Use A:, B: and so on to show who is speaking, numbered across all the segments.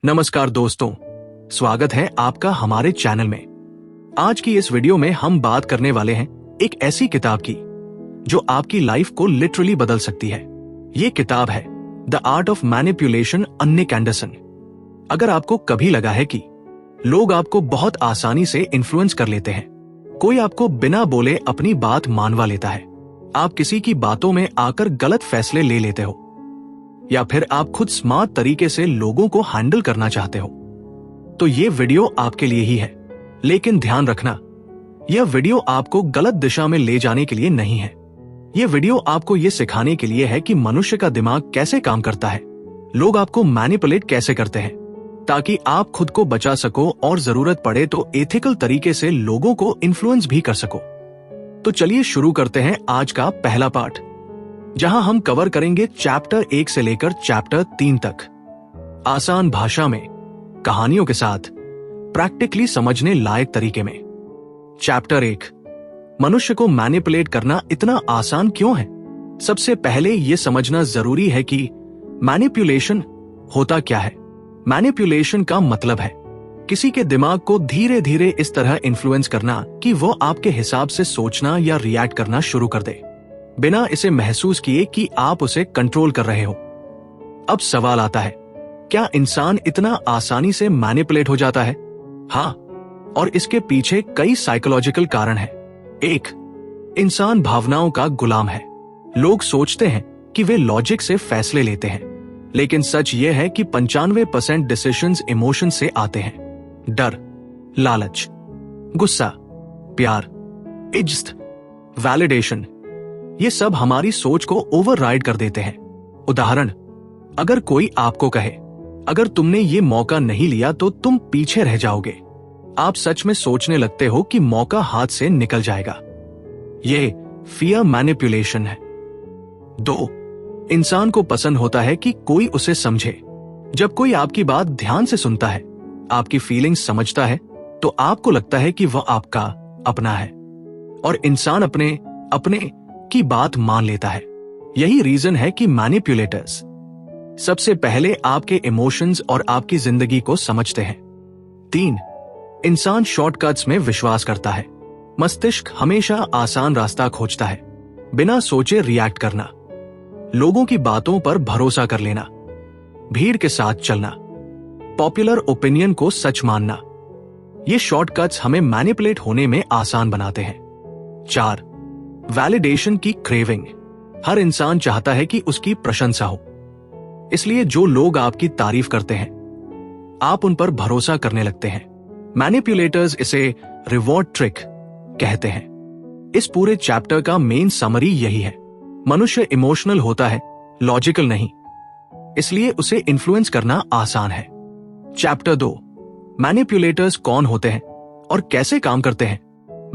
A: नमस्कार दोस्तों, स्वागत है आपका हमारे चैनल में। आज की इस वीडियो में हम बात करने वाले हैं एक ऐसी किताब की जो आपकी लाइफ को लिटरली बदल सकती है। ये किताब है the art of manipulation, Nick Anderson. अगर आपको कभी लगा है कि लोग आपको बहुत आसानी से इन्फ्लुएंस कर लेते हैं, कोई आपको बिना बोले अपनी बात मानवा लेता है, आप किसी की बातों में आकर गलत फैसले ले लेते हो, या फिर आप खुद स्मार्ट तरीके से लोगों को हैंडल करना चाहते हो, तो ये वीडियो आपके लिए ही है। लेकिन ध्यान रखना, यह वीडियो आपको गलत दिशा में ले जाने के लिए नहीं है। यह वीडियो आपको यह सिखाने के लिए है कि मनुष्य का दिमाग कैसे काम करता है, लोग आपको मैनिपुलेट कैसे करते हैं, ताकि आप खुद को बचा सको और जरूरत पड़े तो एथिकल तरीके से लोगों को इन्फ्लुएंस भी कर सको। तो चलिए शुरू करते हैं आज का पहला पार्ट, जहां हम कवर करेंगे चैप्टर 1 से लेकर चैप्टर 3 तक, आसान भाषा में, कहानियों के साथ, प्रैक्टिकली समझने लायक तरीके में। चैप्टर 1, मनुष्य को मैनिपुलेट करना इतना आसान क्यों है? सबसे पहले यह समझना जरूरी है कि मैनिपुलेशन होता क्या है। मैनिपुलेशन का मतलब है किसी के दिमाग को धीरे धीरे इस तरह इन्फ्लुएंस करना कि वो आपके हिसाब से सोचना या रिएक्ट करना शुरू कर दे, बिना इसे महसूस किए कि आप उसे कंट्रोल कर रहे हो। अब सवाल आता है, क्या इंसान इतना आसानी से मैनिपुलेट हो जाता है? हाँ, और इसके पीछे कई साइकोलॉजिकल कारण हैं। 1, इंसान भावनाओं का गुलाम है। लोग सोचते हैं कि वे लॉजिक से फैसले लेते हैं, लेकिन सच यह है कि 95% डिसीजंस इमोशन से आते हैं। डर, लालच, गुस्सा, प्यार, इज्जत, वैलिडेशन, ये सब हमारी सोच को ओवरराइड कर देते हैं। उदाहरण, अगर कोई आपको कहे, अगर तुमने ये मौका नहीं लिया तो तुम पीछे रह जाओगे, आप सच में सोचने लगते हो कि मौका हाथ से निकल जाएगा। ये फियर मैनिपुलेशन है। 2, इंसान को पसंद होता है कि कोई उसे समझे। जब कोई आपकी बात ध्यान से सुनता है, आपकी फीलिंग्स समझता है, तो आपको लगता है कि वह आपका अपना है और इंसान अपने की बात मान लेता है। यही रीजन है कि मैनिपुलेटर्स सबसे पहले आपके इमोशंस और आपकी जिंदगी को समझते हैं। 3, इंसान शॉर्टकट्स में विश्वास करता है। मस्तिष्क हमेशा आसान रास्ता खोजता है, बिना सोचे रिएक्ट करना, लोगों की बातों पर भरोसा कर लेना, भीड़ के साथ चलना, पॉपुलर ओपिनियन को सच मानना। ये शॉर्टकट्स हमें मैनिपुलेट होने में आसान बनाते हैं। 4, वैलिडेशन की क्रेविंग। हर इंसान चाहता है कि उसकी प्रशंसा हो, इसलिए जो लोग आपकी तारीफ करते हैं, आप उन पर भरोसा करने लगते हैं। मैनिपुलेटर्स इसे रिवॉर्ड ट्रिक कहते हैं। इस पूरे चैप्टर का मेन समरी यही है, मनुष्य इमोशनल होता है, लॉजिकल नहीं, इसलिए उसे इन्फ्लुएंस करना आसान है। चैप्टर 2, मैनिपुलेटर्स कौन होते हैं और कैसे काम करते हैं।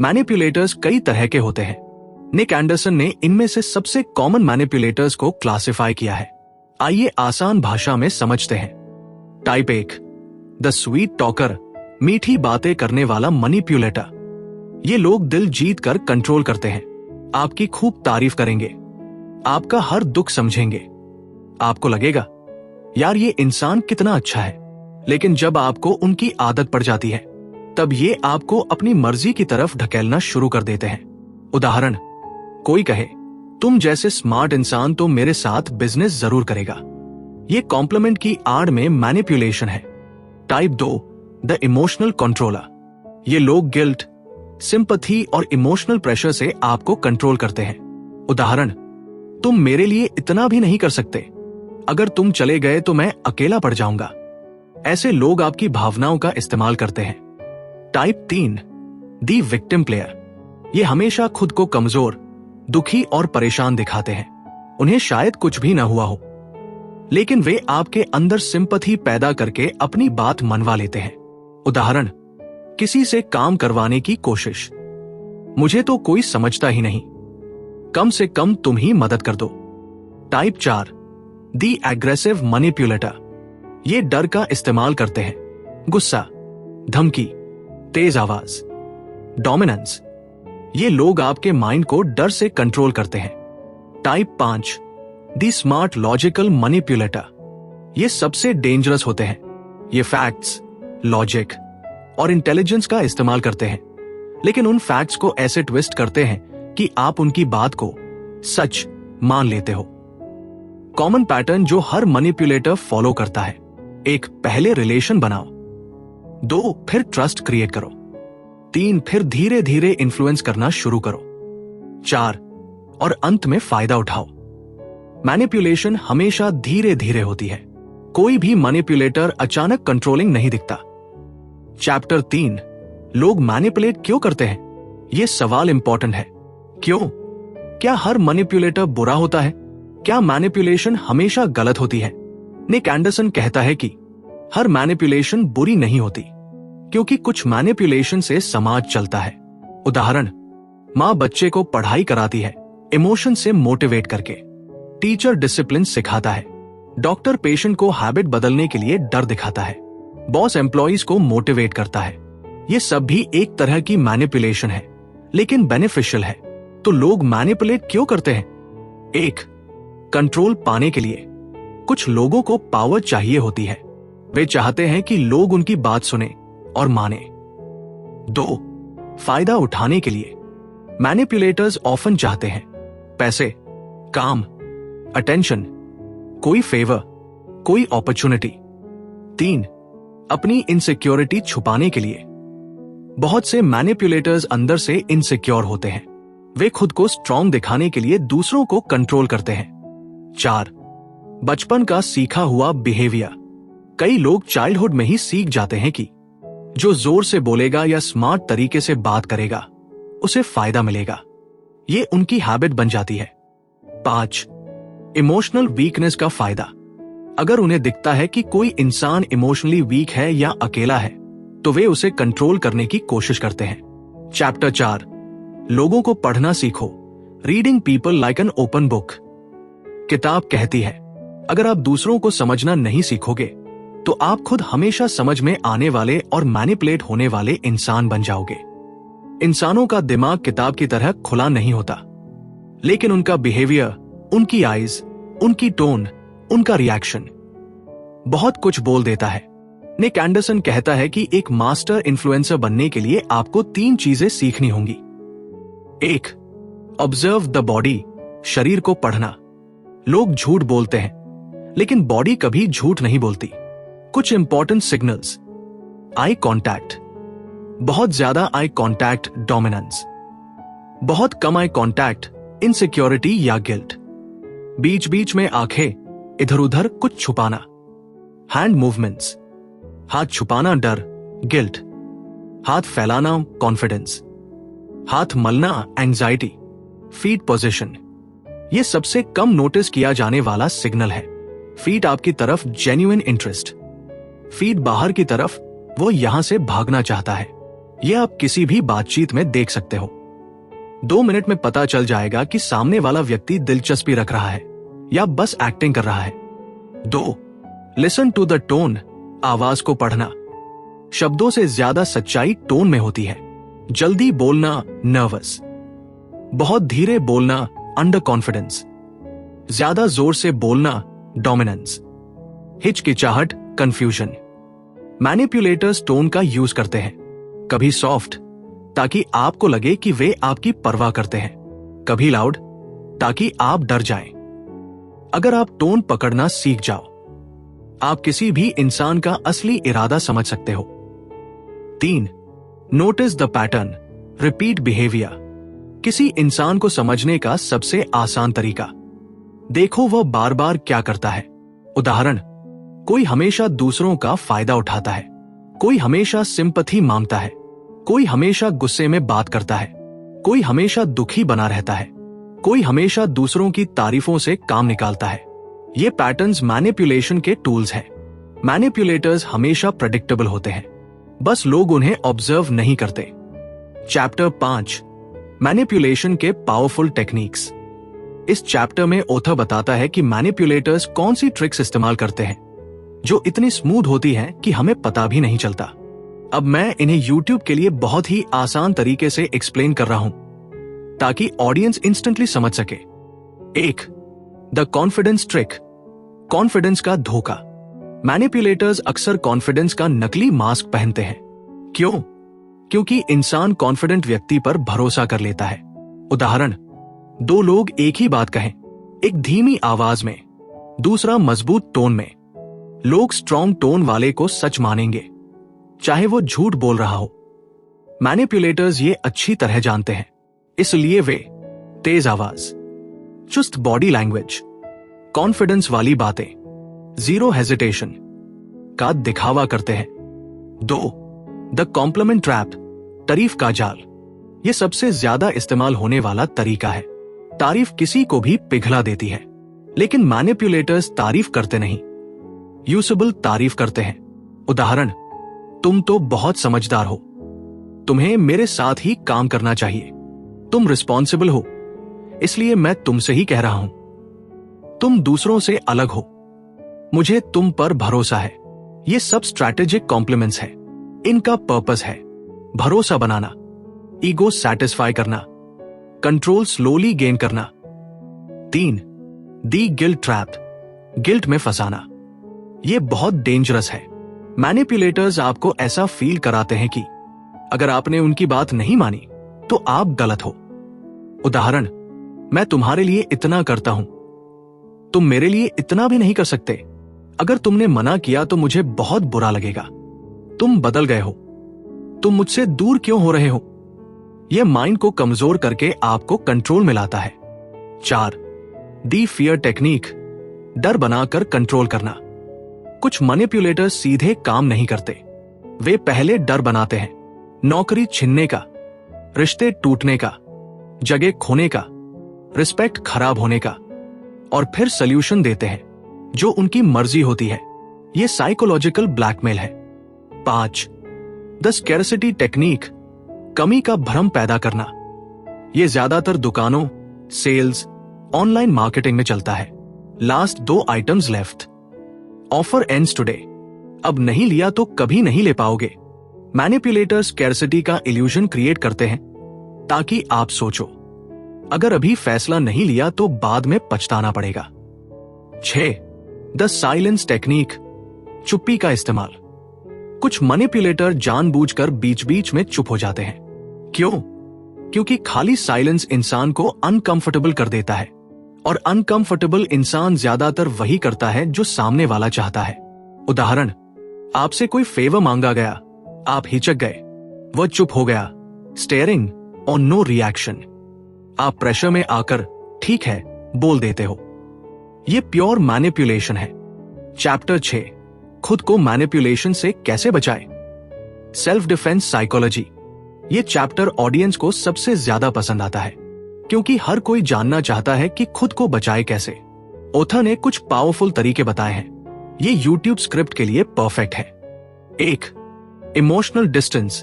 A: मैनिपुलेटर्स कई तरह के होते हैं। निक एंडरसन ने इनमें से सबसे कॉमन मैनिपुलेटर्स को क्लासिफाई किया है। आइए आसान भाषा में समझते हैं। टाइप 1, द स्वीट टॉकर, मीठी बातें करने वाला मैनिपुलेटर। ये लोग दिल जीत कर कंट्रोल करते हैं, आपकी खूब तारीफ करेंगे, आपका हर दुख समझेंगे, आपको लगेगा यार ये इंसान कितना अच्छा है। लेकिन जब आपको उनकी आदत पड़ जाती है, तब ये आपको अपनी मर्जी की तरफ ढकेलना शुरू कर देते हैं। उदाहरण, कोई कहे, तुम जैसे स्मार्ट इंसान तो मेरे साथ बिजनेस जरूर करेगा। ये कॉम्प्लीमेंट की आड़ में मैनिपुलेशन है। Type 2, the emotional controller. ये लोग गिल्ट, सिंपैथी और इमोशनल प्रेशर से आपको कंट्रोल करते हैं। उदाहरण, तुम मेरे लिए इतना भी नहीं कर सकते, अगर तुम चले गए तो मैं अकेला पड़ जाऊंगा। ऐसे लोग आपकी भावनाओं का इस्तेमाल करते हैं। Type 3, the victim player. ये हमेशा खुद को कमजोर, दुखी और परेशान दिखाते हैं। उन्हें शायद कुछ भी ना हुआ हो, लेकिन वे आपके अंदर सिंपैथी पैदा करके अपनी बात मनवा लेते हैं। उदाहरण, किसी से काम करवाने की कोशिश, मुझे तो कोई समझता ही नहीं, कम से कम तुम ही मदद कर दो। Type 4, the aggressive manipulator. ये डर का इस्तेमाल करते हैं। गुस्सा, धमकी, तेज आवाज, डोमिनेंस। ये लोग आपके माइंड को डर से कंट्रोल करते हैं। Type 5, the smart logical manipulator. ये सबसे डेंजरस होते हैं। ये फैक्ट्स, लॉजिक और इंटेलिजेंस का इस्तेमाल करते हैं, लेकिन उन फैक्ट्स को ऐसे ट्विस्ट करते हैं कि आप उनकी बात को सच मान लेते हो। कॉमन पैटर्न जो हर मैनिपुलेटर फॉलो करता है: 1. पहले रिलेशन बनाओ, 2. फिर ट्रस्ट क्रिएट करो, 3. फिर धीरे धीरे इन्फ्लुएंस करना शुरू करो, 4. और अंत में फायदा उठाओ। मैनिपुलेशन हमेशा धीरे धीरे होती है। कोई भी मैनिपुलेटर अचानक कंट्रोलिंग नहीं दिखता। चैप्टर 3, लोग मैनिपुलेट क्यों करते हैं? यह सवाल इंपॉर्टेंट है। क्यों? क्या हर मैनिपुलेटर बुरा होता है? क्या मैनिपुलेशन हमेशा गलत होती है? निक एंडरसन कहता है कि हर मैनिपुलेशन बुरी नहीं होती, क्योंकि कुछ मैनिपुलेशन से समाज चलता है। उदाहरण, मां बच्चे को पढ़ाई कराती है इमोशन से मोटिवेट करके, टीचर डिसिप्लिन सिखाता है, डॉक्टर पेशेंट को हैबिट बदलने के लिए डर दिखाता है, बॉस एम्प्लॉइज को मोटिवेट करता है। ये सब भी एक तरह की मैनिपुलेशन है, लेकिन बेनिफिशियल है। तो लोग मैनिपुलेट क्यों करते हैं? 1. कंट्रोल पाने के लिए। कुछ लोगों को पावर चाहिए होती है। वे चाहते हैं कि लोग उनकी बात सुने और माने। 2. फायदा उठाने के लिए। मैनिपुलेटर्स ऑफन चाहते हैं पैसे, काम, अटेंशन, कोई फेवर, कोई अपॉर्चुनिटी। 3. अपनी इनसिक्योरिटी छुपाने के लिए। बहुत से मैनिपुलेटर्स अंदर से इनसिक्योर होते हैं। वे खुद को स्ट्रॉन्ग दिखाने के लिए दूसरों को कंट्रोल करते हैं। 4. बचपन का सीखा हुआ बिहेवियर। कई लोग चाइल्डहुड में ही सीख जाते हैं कि जो जोर से बोलेगा या स्मार्ट तरीके से बात करेगा उसे फायदा मिलेगा। ये उनकी हैबिट बन जाती है। 5. इमोशनल वीकनेस का फायदा। अगर उन्हें दिखता है कि कोई इंसान इमोशनली वीक है या अकेला है, तो वे उसे कंट्रोल करने की कोशिश करते हैं। चैप्टर 4, लोगों को पढ़ना सीखो। Reading people like an open book. किताब कहती है, अगर आप दूसरों को समझना नहीं सीखोगे तो आप खुद हमेशा समझ में आने वाले और मैनिपुलेट होने वाले इंसान बन जाओगे। इंसानों का दिमाग किताब की तरह खुला नहीं होता, लेकिन उनका बिहेवियर, उनकी आईज, उनकी टोन, उनका रिएक्शन बहुत कुछ बोल देता है। निक एंडरसन कहता है कि एक मास्टर इन्फ्लुएंसर बनने के लिए आपको 3 चीजें सीखनी होंगी। 1. Observe the body. शरीर को पढ़ना। लोग झूठ बोलते हैं, लेकिन बॉडी कभी झूठ नहीं बोलती। कुछ इंपॉर्टेंट सिग्नल्स: आई कांटेक्ट, बहुत ज्यादा आई कांटेक्ट डोमिनेंस, बहुत कम आई कांटेक्ट इनसिक्योरिटी या गिल्ट, बीच बीच में आंखें इधर उधर कुछ छुपाना, हैंड मूवमेंट्स, हाथ छुपाना डर गिल्ट, हाथ फैलाना कॉन्फिडेंस, हाथ मलना एंजाइटी, फीट पोजीशन। यह सबसे कम नोटिस किया जाने वाला सिग्नल है। फीट आपकी तरफ जेन्युइन इंटरेस्ट, फीट बाहर की तरफ वो यहां से भागना चाहता है। यह आप किसी भी बातचीत में देख सकते हो। 2 मिनट में पता चल जाएगा कि सामने वाला व्यक्ति दिलचस्पी रख रहा है या बस एक्टिंग कर रहा है। 2. Listen to the tone. आवाज को पढ़ना। शब्दों से ज्यादा सच्चाई टोन में होती है। जल्दी बोलना नर्वस, बहुत धीरे बोलना अंडर कॉन्फिडेंस, ज्यादा जोर से बोलना डोमिनेंस, हिचकिचाहट कंफ्यूजन। मैनिपुलेटर्स टोन का यूज करते हैं, कभी सॉफ्ट ताकि आपको लगे कि वे आपकी परवाह करते हैं, कभी लाउड ताकि आप डर जाएं। अगर आप टोन पकड़ना सीख जाओ, आप किसी भी इंसान का असली इरादा समझ सकते हो। 3. Notice the pattern. Repeat behaviour. किसी इंसान को समझने का सबसे आसान तरीका, देखो वह बार बार क्या करता है। उदाहरण, कोई हमेशा दूसरों का फायदा उठाता है, कोई हमेशा सिंपैथी मांगता है, कोई हमेशा गुस्से में बात करता है, कोई हमेशा दुखी बना रहता है, कोई हमेशा दूसरों की तारीफों से काम निकालता है। ये पैटर्न्स मैनिपुलेशन के टूल्स हैं। मैनिपुलेटर्स हमेशा प्रेडिक्टेबल होते हैं, बस लोग उन्हें ऑब्जर्व नहीं करते। चैप्टर 5, मैनिपुलेशन के पावरफुल टेक्निक्स। इस चैप्टर में ऑथर बताता है कि मैनिपुलेटर्स कौन सी ट्रिक्स इस्तेमाल करते हैं जो इतनी स्मूथ होती हैं कि हमें पता भी नहीं चलता। अब मैं इन्हें YouTube के लिए बहुत ही आसान तरीके से एक्सप्लेन कर रहा हूं ताकि ऑडियंस इंस्टेंटली समझ सके। 1. The confidence trick. कॉन्फिडेंस का धोखा। मैनिपुलेटर्स अक्सर कॉन्फिडेंस का नकली मास्क पहनते हैं। क्यों? क्योंकि इंसान कॉन्फिडेंट व्यक्ति पर भरोसा कर लेता है। उदाहरण, दो लोग एक ही बात कहें, एक धीमी आवाज में, दूसरा मजबूत टोन में। लोग स्ट्रॉन्ग टोन वाले को सच मानेंगे, चाहे वो झूठ बोल रहा हो। मैनिपुलेटर्स ये अच्छी तरह जानते हैं, इसलिए वे तेज आवाज, चुस्त बॉडी लैंग्वेज, कॉन्फिडेंस वाली बातें, जीरो हेजिटेशन का दिखावा करते हैं। 2. द कॉम्प्लीमेंट ट्रैप, तारीफ का जाल। यह सबसे ज्यादा इस्तेमाल होने वाला तरीका है। तारीफ किसी को भी पिघला देती है, लेकिन मैनिपुलेटर्स तारीफ करते नहीं, यूसेबल तारीफ करते हैं। उदाहरण, तुम तो बहुत समझदार हो, तुम्हें मेरे साथ ही काम करना चाहिए, तुम रिस्पॉन्सिबल हो, इसलिए मैं तुमसे ही कह रहा हूं, तुम दूसरों से अलग हो, मुझे तुम पर भरोसा है। ये सब स्ट्रैटेजिक कॉम्प्लीमेंट्स है। इनका पर्पस है भरोसा बनाना, ईगो सैटिस्फाई करना, कंट्रोल स्लोली गेन करना। 3. दी गिल्ट ट्रैप, गिल्ट में फंसाना। यह बहुत डेंजरस है। मैनिपुलेटर्स आपको ऐसा फील कराते हैं कि अगर आपने उनकी बात नहीं मानी तो आप गलत हो। उदाहरण, मैं तुम्हारे लिए इतना करता हूं, तुम मेरे लिए इतना भी नहीं कर सकते। अगर तुमने मना किया तो मुझे बहुत बुरा लगेगा। तुम बदल गए हो, तुम मुझसे दूर क्यों हो रहे हो? यह माइंड को कमजोर करके आपको कंट्रोल में लाता है। 4. दी फियर टेक्निक, डर बनाकर कंट्रोल करना। कुछ मैनिपुलेटर्स सीधे काम नहीं करते, वे पहले डर बनाते हैं। नौकरी छिनने का, रिश्ते टूटने का, जगह खोने का, रिस्पेक्ट खराब होने का, और फिर सॉल्यूशन देते हैं जो उनकी मर्जी होती है। यह साइकोलॉजिकल ब्लैकमेल है। 5. द स्कैरसिटी टेक्निक, कमी का भ्रम पैदा करना। यह ज्यादातर दुकानों, सेल्स, ऑनलाइन मार्केटिंग में चलता है। Last 2 items left, offer ends today, अब नहीं लिया तो कभी नहीं ले पाओगे। मैनिपुलेटर्स स्कैरसिटी का इल्यूजन क्रिएट करते हैं ताकि आप सोचो, अगर अभी फैसला नहीं लिया तो बाद में पछताना पड़ेगा। 6. द साइलेंस टेक्निक, चुप्पी का इस्तेमाल। कुछ मैनिपुलेटर जानबूझकर बीच बीच में चुप हो जाते हैं। क्यों? क्योंकि खाली साइलेंस इंसान को अनकंफर्टेबल कर देता है, और अनकंफर्टेबल इंसान ज्यादातर वही करता है जो सामने वाला चाहता है। उदाहरण, आपसे कोई फेवर मांगा गया, आप हिचक गए, वह चुप हो गया, स्टेयरिंग और नो रिएक्शन। आप प्रेशर में आकर ठीक है बोल देते हो। यह प्योर मैनिपुलेशन है। चैप्टर 6, खुद को मैनिपुलेशन से कैसे बचाए। Self defence psychology. यह चैप्टर ऑडियंस को सबसे ज्यादा पसंद आता है, क्योंकि हर कोई जानना चाहता है कि खुद को बचाए कैसे। ऑथर ने कुछ पावरफुल तरीके बताए हैं। ये यूट्यूब स्क्रिप्ट के लिए परफेक्ट है। 1. इमोशनल डिस्टेंस,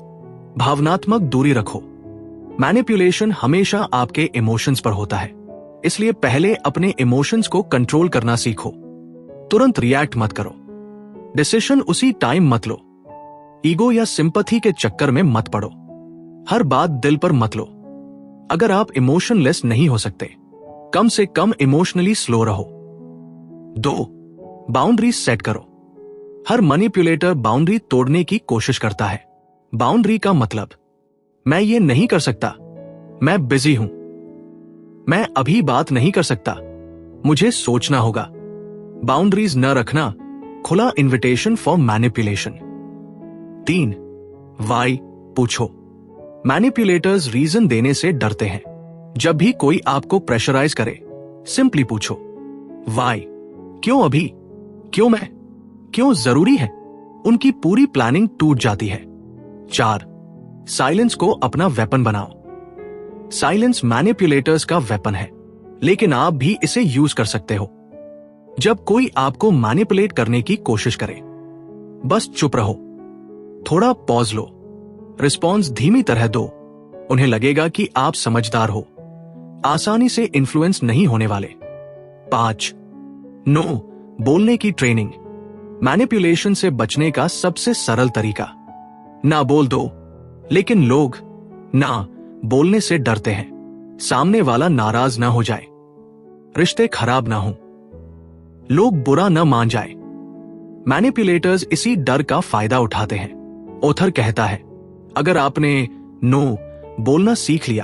A: भावनात्मक दूरी रखो। मैनिपुलेशन हमेशा आपके इमोशंस पर होता है, इसलिए पहले अपने इमोशंस को कंट्रोल करना सीखो। तुरंत रिएक्ट मत करो, डिसीजन उसी टाइम मत लो, ईगो या सिंपैथी के चक्कर में मत पड़ो, हर बात दिल पर मत लो। अगर आप इमोशनलेस नहीं हो सकते, कम से कम इमोशनली स्लो रहो। 2. बाउंड्रीज सेट करो। हर मैनिपुलेटर बाउंड्री तोड़ने की कोशिश करता है। बाउंड्री का मतलब, मैं ये नहीं कर सकता, मैं बिजी हूं, मैं अभी बात नहीं कर सकता, मुझे सोचना होगा। बाउंड्रीज न रखना खुला इन्विटेशन फॉर मैनिपुलेशन। 3. वाई पूछो। मैनिपुलेटर्स रीजन देने से डरते हैं। जब भी कोई आपको प्रेशराइज करे, सिंपली पूछो, वाई, क्यों अभी, क्यों मैं, क्यों जरूरी है। उनकी पूरी प्लानिंग टूट जाती है। 4. साइलेंस को अपना वेपन बनाओ। साइलेंस मैनिपुलेटर्स का वेपन है, लेकिन आप भी इसे यूज कर सकते हो। जब कोई आपको मैनिपुलेट करने की कोशिश करे, बस चुप रहो, थोड़ा पॉज लो, रिस्पॉन्स धीमी तरह दो। उन्हें लगेगा कि आप समझदार हो, आसानी से इन्फ्लुएंस नहीं होने वाले। 5. नो बोलने की ट्रेनिंग। मैनिपुलेशन से बचने का सबसे सरल तरीका, ना बोल दो। लेकिन लोग ना बोलने से डरते हैं, सामने वाला नाराज ना हो जाए, रिश्ते खराब ना हो, लोग बुरा न मान जाए। मैनिपुलेटर्स इसी डर का फायदा उठाते हैं। ऑथर कहता है, अगर आपने नो बोलना सीख लिया,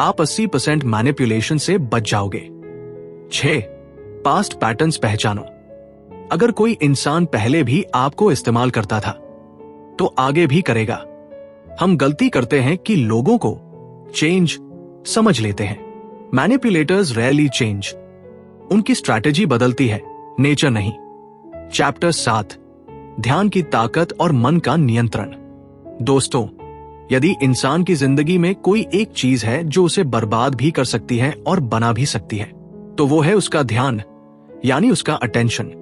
A: आप 80% मैनिपुलेशन से बच जाओगे। 6. पास्ट पैटर्न्स पहचानो। अगर कोई इंसान पहले भी आपको इस्तेमाल करता था तो आगे भी करेगा। हम गलती करते हैं कि लोगों को चेंज समझ लेते हैं। मैनिपुलेटर्स रेयरली चेंज, उनकी स्ट्रैटेजी बदलती है, नेचर नहीं। चैप्टर 7, ध्यान की ताकत और मन का नियंत्रण। दोस्तों, यदि इंसान की जिंदगी में कोई एक चीज है जो उसे बर्बाद भी कर सकती है और बना भी सकती है, तो वो है उसका ध्यान, यानी उसका अटेंशन।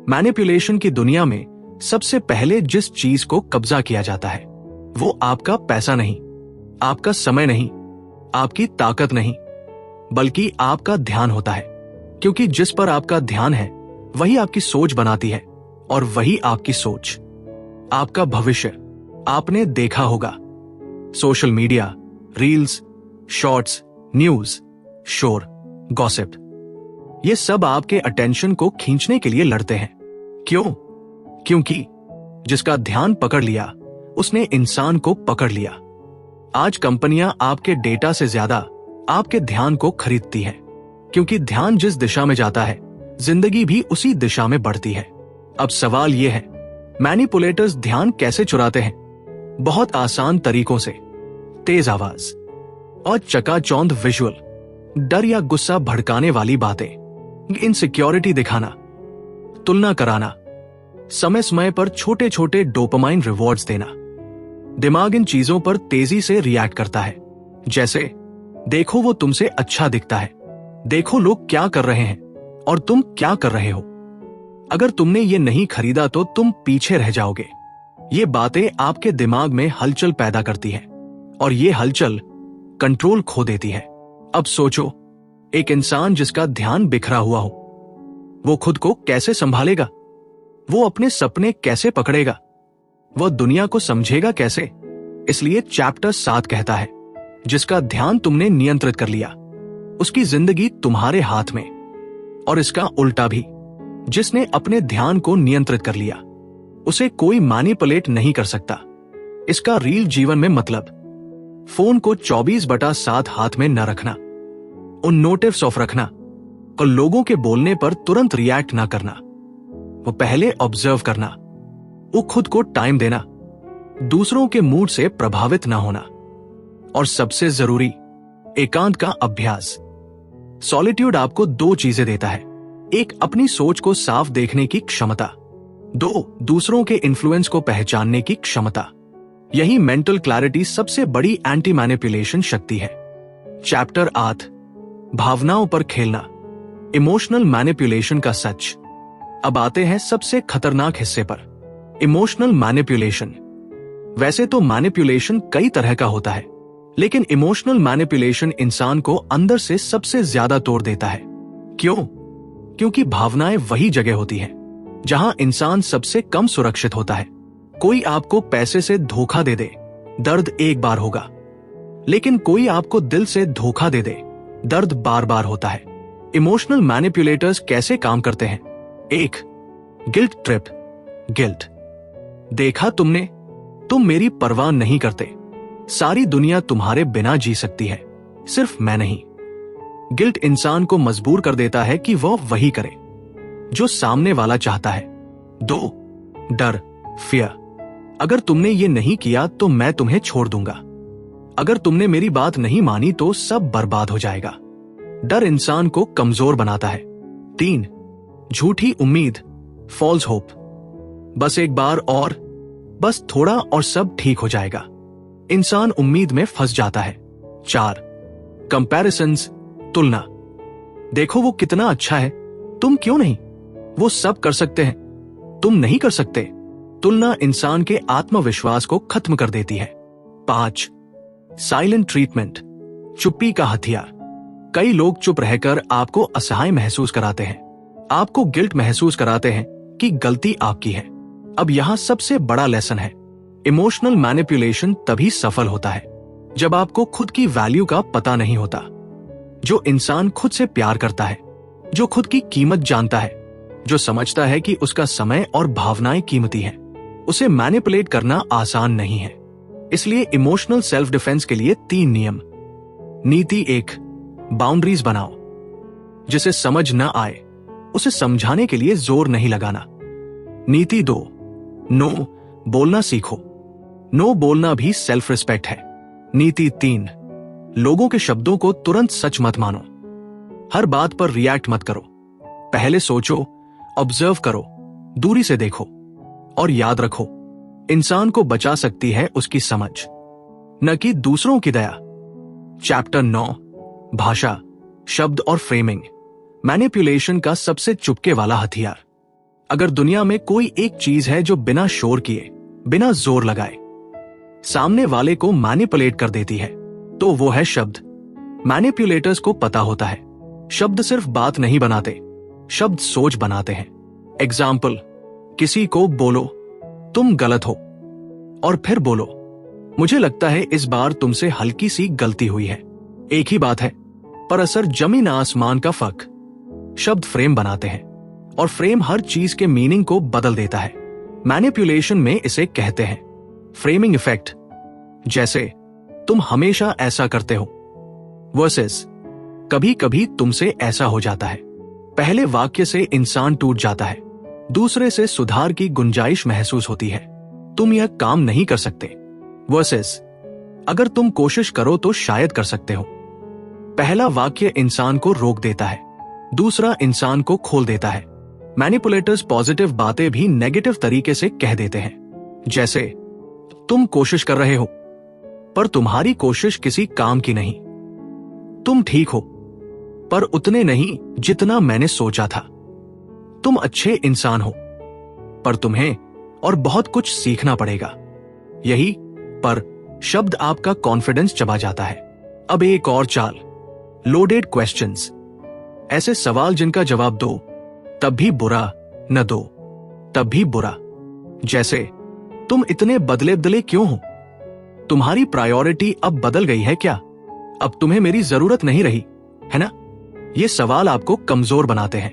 A: मैनिपुलेशन की दुनिया में सबसे पहले जिस चीज को कब्जा किया जाता है वो आपका पैसा नहीं, आपका समय नहीं, आपकी ताकत नहीं, बल्कि आपका ध्यान होता है। क्योंकि जिस पर आपका ध्यान है वही आपकी सोच बनाती है, और वही आपकी सोच आपका भविष्य। आपने देखा होगा, social media, reels, shorts, news, शोर, गॉसिप, ये सब आपके अटेंशन को खींचने के लिए लड़ते हैं। क्यों? क्योंकि जिसका ध्यान पकड़ लिया उसने इंसान को पकड़ लिया। आज कंपनियां आपके डेटा से ज्यादा आपके ध्यान को खरीदती हैं, क्योंकि ध्यान जिस दिशा में जाता है जिंदगी भी उसी दिशा में बढ़ती है। अब सवाल यह है, मैनिपुलेटर्स ध्यान कैसे चुराते हैं? बहुत आसान तरीकों से। तेज आवाज और चकाचौंध विजुअल, डर या गुस्सा भड़काने वाली बातें, इनसिक्योरिटी दिखाना, तुलना कराना, समय समय पर छोटे छोटे डोपामाइन रिवॉर्ड्स देना। दिमाग इन चीजों पर तेजी से रिएक्ट करता है, जैसे देखो वो तुमसे अच्छा दिखता है, देखो लोग क्या कर रहे हैं और तुम क्या कर रहे हो, अगर तुमने ये नहीं खरीदा तो तुम पीछे रह जाओगे। ये बातें आपके दिमाग में हलचल पैदा करती है और ये हलचल कंट्रोल खो देती है। अब सोचो, एक इंसान जिसका ध्यान बिखरा हुआ हो, वो खुद को कैसे संभालेगा? वो अपने सपने कैसे पकड़ेगा? वह दुनिया को समझेगा कैसे? इसलिए चैप्टर 7 कहता है, जिसका ध्यान तुमने नियंत्रित कर लिया उसकी जिंदगी तुम्हारे हाथ में, और इसका उल्टा भी, जिसने अपने ध्यान को नियंत्रित कर लिया उसे कोई मैनिपुलेट नहीं कर सकता। इसका रियल जीवन में मतलब, फोन को 24/7 हाथ में न रखना, उन नोटिफ्स ऑफ रखना और लोगों के बोलने पर तुरंत रिएक्ट ना करना। वो पहले ऑब्जर्व करना, वो खुद को टाइम देना, दूसरों के मूड से प्रभावित ना होना, और सबसे जरूरी, एकांत का अभ्यास। सॉलिट्यूड आपको 2 चीजें देता है, एक अपनी सोच को साफ देखने की क्षमता, 2 दूसरों के इन्फ्लुएंस को पहचानने की क्षमता। यही मेंटल क्लैरिटी सबसे बड़ी एंटी मैनिपुलेशन शक्ति है। चैप्टर 8, भावनाओं पर खेलना, इमोशनल मैनिपुलेशन का सच। अब आते हैं सबसे खतरनाक हिस्से पर, इमोशनल मैनिपुलेशन। वैसे तो मैनिपुलेशन कई तरह का होता है, लेकिन इमोशनल मैनिपुलेशन इंसान को अंदर से सबसे ज्यादा तोड़ देता है। क्यों? क्योंकि भावनाएं वही जगह होती है जहां इंसान सबसे कम सुरक्षित होता है। कोई आपको पैसे से धोखा दे दे, दर्द एक बार होगा, लेकिन कोई आपको दिल से धोखा दे दे, दर्द बार बार होता है। इमोशनल मैनिपुलेटर्स कैसे काम करते हैं? 1. Guilt trip. गिल्ट। देखा तुमने, तुम मेरी परवाह नहीं करते, सारी दुनिया तुम्हारे बिना जी सकती है, सिर्फ मैं नहीं। गिल्ट इंसान को मजबूर कर देता है कि वह वही करे जो सामने वाला चाहता है। 2. डर, फियर। अगर तुमने ये नहीं किया तो मैं तुम्हें छोड़ दूंगा, अगर तुमने मेरी बात नहीं मानी तो सब बर्बाद हो जाएगा। डर इंसान को कमजोर बनाता है। 3. झूठी उम्मीद, फॉल्स होप। बस एक बार और, बस थोड़ा और सब ठीक हो जाएगा। इंसान उम्मीद में फंस जाता है। 4. कंपैरिजन्स, तुलना। देखो वो कितना अच्छा है, तुम क्यों नहीं? वो सब कर सकते हैं, तुम नहीं कर सकते। तुलना इंसान के आत्मविश्वास को खत्म कर देती है। 5. साइलेंट ट्रीटमेंट, चुप्पी का हथियार। कई लोग चुप रहकर आपको असहाय महसूस कराते हैं, आपको गिल्ट महसूस कराते हैं कि गलती आपकी है। अब यहां सबसे बड़ा लेसन है, इमोशनल मैनिपुलेशन तभी सफल होता है जब आपको खुद की वैल्यू का पता नहीं होता। जो इंसान खुद से प्यार करता है, जो खुद की कीमत जानता है, जो समझता है कि उसका समय और भावनाएं कीमती हैं। उसे मैनिपुलेट करना आसान नहीं है। इसलिए इमोशनल सेल्फ डिफेंस के लिए 3 नियम। नीति 1, बाउंड्रीज बनाओ। जिसे समझ न आए उसे समझाने के लिए जोर नहीं लगाना। नीति 2, नो बोलना सीखो। नो बोलना भी सेल्फ रिस्पेक्ट है। नीति 3, लोगों के शब्दों को तुरंत सच मत मानो। हर बात पर रिएक्ट मत करो। पहले सोचो, ऑब्जर्व करो, दूरी से देखो और याद रखो, इंसान को बचा सकती है उसकी समझ, न कि दूसरों की दया। चैप्टर 9, भाषा, शब्द और फ्रेमिंग, मैनिपुलेशन का सबसे चुपके वाला हथियार। अगर दुनिया में कोई एक चीज है जो बिना शोर किए, बिना जोर लगाए सामने वाले को मैनिपुलेट कर देती है, तो वो है शब्द। मैनिपुलेटर्स को पता होता है, शब्द सिर्फ बात नहीं बनाते, शब्द सोच बनाते हैं। एग्जाम्पल, किसी को बोलो तुम गलत हो, और फिर बोलो मुझे लगता है इस बार तुमसे हल्की सी गलती हुई है। एक ही बात है, पर असर जमीन आसमान का फर्क। शब्द फ्रेम बनाते हैं, और फ्रेम हर चीज के मीनिंग को बदल देता है। मैनिपुलेशन में इसे कहते हैं फ्रेमिंग इफेक्ट। जैसे, तुम हमेशा ऐसा करते हो वर्सेस कभी कभी तुमसे ऐसा हो जाता है। पहले वाक्य से इंसान टूट जाता है, दूसरे से सुधार की गुंजाइश महसूस होती है। तुम यह काम नहीं कर सकते वर्सेस अगर तुम कोशिश करो तो शायद कर सकते हो। पहला वाक्य इंसान को रोक देता है, दूसरा इंसान को खोल देता है। मैनिपुलेटर्स पॉजिटिव बातें भी नेगेटिव तरीके से कह देते हैं। जैसे, तुम कोशिश कर रहे हो पर तुम्हारी कोशिश किसी काम की नहीं। तुम ठीक हो पर उतने नहीं जितना मैंने सोचा था। तुम अच्छे इंसान हो पर तुम्हें और बहुत कुछ सीखना पड़ेगा। यही पर शब्द आपका कॉन्फिडेंस चबा जाता है। अब एक और चाल, लोडेड क्वेश्चंस। ऐसे सवाल जिनका जवाब दो तब भी बुरा, न दो तब भी बुरा। जैसे, तुम इतने बदले बदले क्यों हो? तुम्हारी प्रायोरिटी अब बदल गई है क्या? अब तुम्हें मेरी जरूरत नहीं रही है ना? ये सवाल आपको कमजोर बनाते हैं।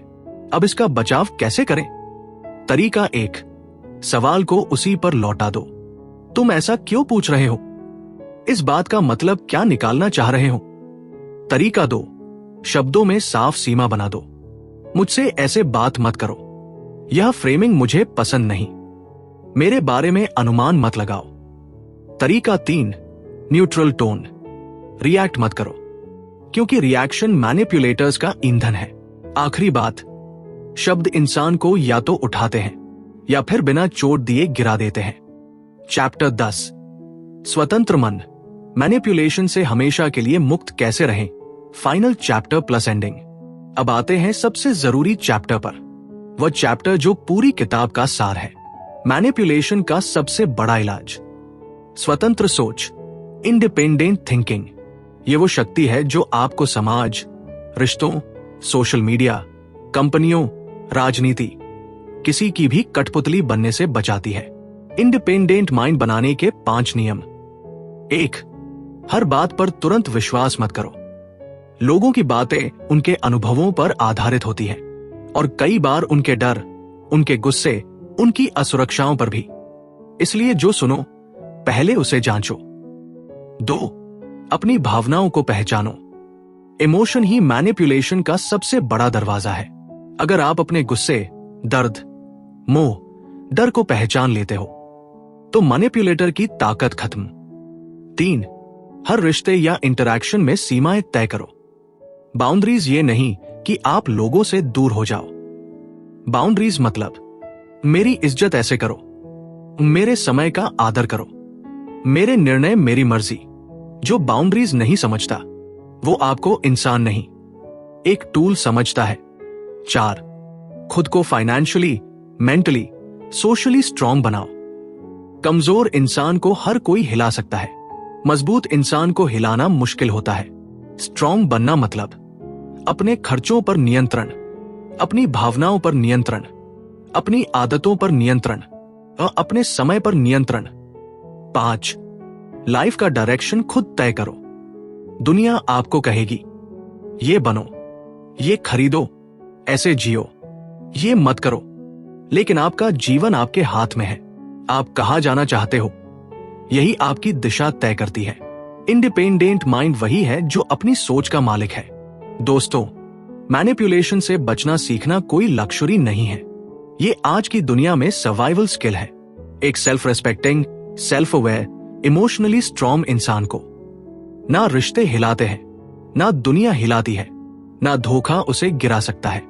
A: अब इसका बचाव कैसे करें? तरीका 1, सवाल को उसी पर लौटा दो। तुम ऐसा क्यों पूछ रहे हो? इस बात का मतलब क्या निकालना चाह रहे हो? तरीका 2, शब्दों में साफ सीमा बना दो। मुझसे ऐसे बात मत करो, यह फ्रेमिंग मुझे पसंद नहीं। मेरे बारे में अनुमान मत लगाओ। तरीका 3, न्यूट्रल टोन। रिएक्ट मत करो, क्योंकि रिएक्शन मैनिपुलेटर्स का ईंधन है। आखिरी बात, शब्द इंसान को या तो उठाते हैं या फिर बिना चोट दिए गिरा देते हैं। चैप्टर 10, स्वतंत्र मन, मैनिपुलेशन से हमेशा के लिए मुक्त कैसे रहें। Final chapter plus ending. अब आते हैं सबसे जरूरी चैप्टर पर, वह चैप्टर जो पूरी किताब का सार है, मैनिपुलेशन का सबसे बड़ा इलाज। स्वतंत्र सोच, इंडिपेंडेंट थिंकिंग। ये वो शक्ति है जो आपको समाज, रिश्तों, सोशल मीडिया, कंपनियों, राजनीति, किसी की भी कठपुतली बनने से बचाती है। इंडिपेंडेंट माइंड बनाने के 5 नियम। 1, हर बात पर तुरंत विश्वास मत करो। लोगों की बातें उनके अनुभवों पर आधारित होती हैं, और कई बार उनके डर, उनके गुस्से, उनकी असुरक्षाओं पर भी। इसलिए जो सुनो पहले उसे जांचो। 2, अपनी भावनाओं को पहचानो। इमोशन ही मैनिपुलेशन का सबसे बड़ा दरवाजा है। अगर आप अपने गुस्से, दर्द, मोह, डर को पहचान लेते हो तो मैनिपुलेटर की ताकत खत्म। 3, हर रिश्ते या इंटरैक्शन में सीमाएं तय करो। बाउंड्रीज ये नहीं कि आप लोगों से दूर हो जाओ। बाउंड्रीज मतलब, मेरी इज्जत ऐसे करो, मेरे समय का आदर करो, मेरे निर्णय मेरी मर्जी। जो बाउंड्रीज नहीं समझता वो आपको इंसान नहीं, एक टूल समझता है। 4, खुद को फाइनेंशियली, मेंटली, सोशली स्ट्रांग बनाओ। कमजोर इंसान को हर कोई हिला सकता है, मजबूत इंसान को हिलाना मुश्किल होता है। स्ट्रांग बनना मतलब अपने खर्चों पर नियंत्रण, अपनी भावनाओं पर नियंत्रण, अपनी आदतों पर नियंत्रण और अपने समय पर नियंत्रण। 5, लाइफ का डायरेक्शन खुद तय करो। दुनिया आपको कहेगी ये बनो, ये खरीदो, ऐसे जियो, ये मत करो। लेकिन आपका जीवन आपके हाथ में है। आप कहां जाना चाहते हो, यही आपकी दिशा तय करती है। इंडिपेंडेंट माइंड वही है जो अपनी सोच का मालिक है। दोस्तों, मैनिपुलेशन से बचना सीखना कोई लक्जरी नहीं है। ये आज की दुनिया में सर्वाइवल स्किल है। एक self respecting, self aware, emotionally strong इंसान को ना रिश्ते हिलाते हैं, ना दुनिया हिलाती है, ना धोखा उसे गिरा सकता है।